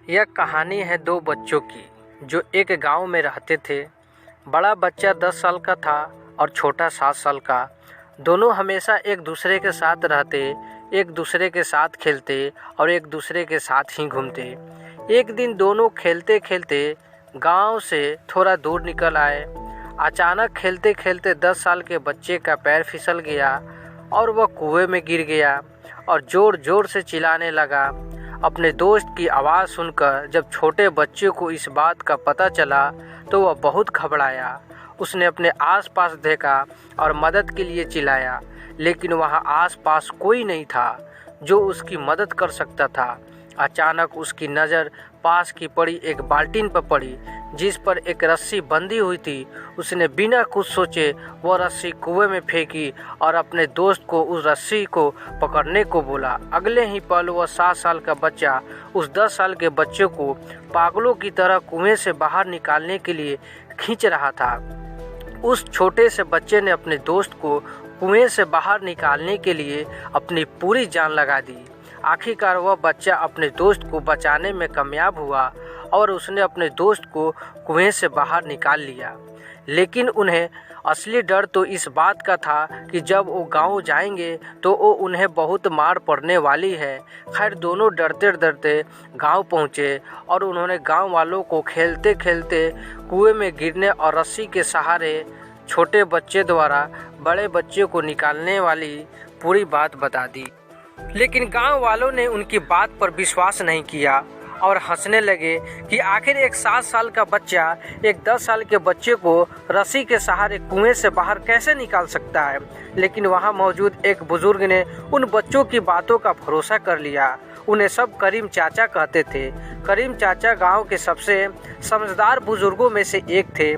यह कहानी है दो बच्चों की जो एक गांव में रहते थे। बड़ा बच्चा 10 साल का था और छोटा 7 साल का। दोनों हमेशा एक दूसरे के साथ रहते, एक दूसरे के साथ खेलते और एक दूसरे के साथ ही घूमते। एक दिन दोनों खेलते खेलते गांव से थोड़ा दूर निकल आए। अचानक खेलते खेलते 10 साल के बच्चे का पैर फिसल गया और वह कुएं में गिर गया और ज़ोर ज़ोर से चिल्लाने लगा। अपने दोस्त की आवाज़ सुनकर जब छोटे बच्चे को इस बात का पता चला तो वह बहुत घबराया। उसने अपने आसपास देखा और मदद के लिए चिल्लाया, लेकिन वहाँ आसपास कोई नहीं था जो उसकी मदद कर सकता था। अचानक उसकी नज़र पास की पड़ी एक बाल्टीन पर पड़ी जिस पर एक रस्सी बंधी हुई थी। उसने बिना कुछ सोचे वह रस्सी कुएं में फेंकी और अपने दोस्त को उस रस्सी को पकड़ने को बोला। अगले ही पल वह 7 साल का बच्चा उस 10 साल के बच्चे को पागलों की तरह कुएं से बाहर निकालने के लिए खींच रहा था। उस छोटे से बच्चे ने अपने दोस्त को कुएं से बाहर निकालने के लिए अपनी पूरी जान लगा दी। आखिरकार वह बच्चा अपने दोस्त को बचाने में कामयाब हुआ और उसने अपने दोस्त को कुएं से बाहर निकाल लिया। लेकिन उन्हें असली डर तो इस बात का था कि जब वो गांव जाएंगे तो वो उन्हें बहुत मार पड़ने वाली है। खैर दोनों डरते डरते गांव पहुंचे और उन्होंने गांव वालों को खेलते खेलते कुएं में गिरने और रस्सी के सहारे छोटे बच्चे द्वारा बड़े बच्चे को निकालने वाली पूरी बात बता दी। लेकिन गांव वालों ने उनकी बात पर विश्वास नहीं किया और हंसने लगे कि आखिर एक 7 साल का बच्चा एक 10 साल के बच्चे को रस्सी के सहारे कुएं से बाहर कैसे निकाल सकता है। लेकिन वहां मौजूद एक बुजुर्ग ने उन बच्चों की बातों का भरोसा कर लिया। उन्हें सब करीम चाचा कहते थे। करीम चाचा गांव के सबसे समझदार बुजुर्गों में से एक थे।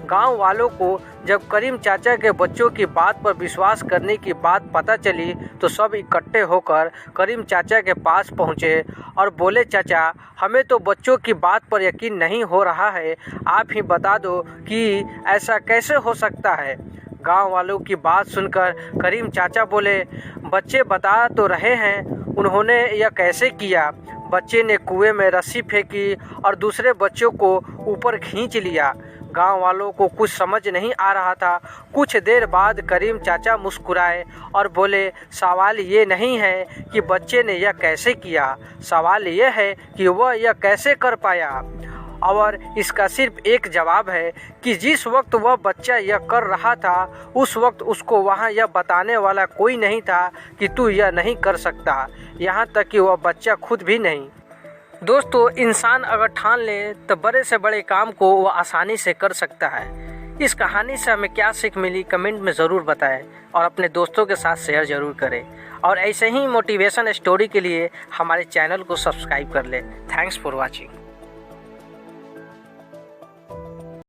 गांव वालों को जब करीम चाचा के बच्चों की बात पर विश्वास करने की बात पता चली तो सब इकट्ठे होकर करीम चाचा के पास पहुंचे और बोले, चाचा हमें तो बच्चों की बात पर यकीन नहीं हो रहा है, आप ही बता दो कि ऐसा कैसे हो सकता है। गांव वालों की बात सुनकर करीम चाचा बोले, बच्चे बता तो रहे हैं उन्होंने यह कैसे किया। बच्चे ने कुएं में रस्सी फेंकी और दूसरे बच्चों को ऊपर खींच लिया। गांव वालों को कुछ समझ नहीं आ रहा था। कुछ देर बाद करीम चाचा मुस्कुराए और बोले, सवाल ये नहीं है कि बच्चे ने यह कैसे किया, सवाल यह है कि वह यह कैसे कर पाया। और इसका सिर्फ एक जवाब है कि जिस वक्त वह बच्चा यह कर रहा था उस वक्त उसको वहाँ यह बताने वाला कोई नहीं था कि तू यह नहीं कर सकता, यहाँ तक कि वह बच्चा खुद भी नहीं। दोस्तों, इंसान अगर ठान ले तो बड़े से बड़े काम को वह आसानी से कर सकता है। इस कहानी से हमें क्या सीख मिली कमेंट में ज़रूर बताएं और अपने दोस्तों के साथ शेयर ज़रूर करें। और ऐसे ही मोटिवेशन स्टोरी के लिए हमारे चैनल को सब्सक्राइब कर लें। Thanks for watching.